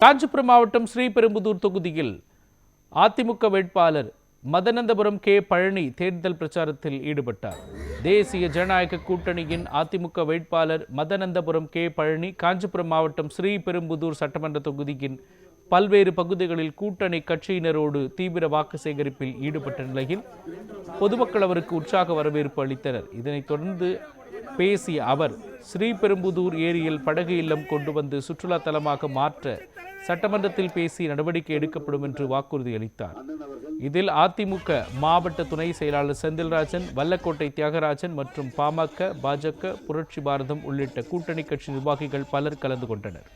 காஞ்சிபுரம் மாவட்டம் ஸ்ரீபெரும்புதூர் தொகுதியில் அதிமுக வேட்பாளர் மதனந்தபுரம் கே பழனி தேர்தல் பிரச்சாரத்தில் ஈடுபட்டார். தேசிய ஜனநாயக கூட்டணியின் அதிமுக வேட்பாளர் மதனந்தபுரம் கே பழனி காஞ்சிபுரம் மாவட்டம் ஸ்ரீபெரும்புதூர் சட்டமன்ற தொகுதியின் பல்வேறு பகுதிகளில் கூட்டணி கட்சியினரோடு தீவிர வாக்கு சேகரிப்பில் ஈடுபட்ட நிலையில் பொதுமக்கள் அவருக்கு உற்சாக வரவேற்பு அளித்தனர். இதனைத் தொடர்ந்து பேசிய அவர் ஸ்ரீபெரும்புதூர் ஏரியில் படகு இல்லம் கொண்டு வந்து சுற்றுலா தலமாக மாற்ற சட்டமன்றத்தில் பேசி நடவடிக்கை எடுக்கப்படும் என்று வாக்குறுதி அளித்தார். இதில் அதிமுக மாவட்ட துணை செயலாளர் செந்தில்ராஜன், வல்லக்கோட்டை தியாகராஜன் மற்றும் பாமக, பாஜக, புரட்சி பாரதம் உள்ளிட்ட கூட்டணி கட்சி நிர்வாகிகள் பலர் கலந்து கொண்டனர்.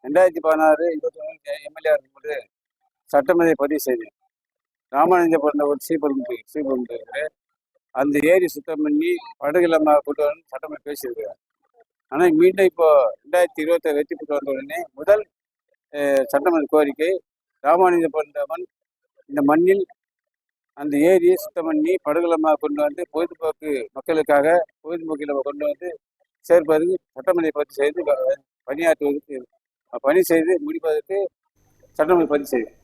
2016-21 எம்எல்ஏ இருக்கும்போது சட்டமன்ற பதிவு செய்தேன். ராமானுஜபுரம் ஒரு ஸ்ரீபெரும்புதூர் அந்த ஏரி சுத்தம் பண்ணி படகுலமாக கொண்டு வந்து சட்டமன்ற பேசியிருக்கிறார். ஆனால் மீண்டும் இப்போ 2026 வெற்றி பெற்று வந்த உடனே முதல் சட்டமன்ற கோரிக்கை ராமானுஜபுரம் இந்த மண்ணில் அந்த ஏரியை சுத்தம் பண்ணி படகுலமாக கொண்டு வந்து பொழுதுபோக்கு மக்களுக்காக பொழுதுபோக்கில் கொண்டு வந்து சேர்ப்பதற்கு சட்டமன்ற பதிவு செய்து பணியாற்றுவதற்கு பணி செய்து முடிப்பதற்கு சட்டமன்ற பதிவு செய்யும்.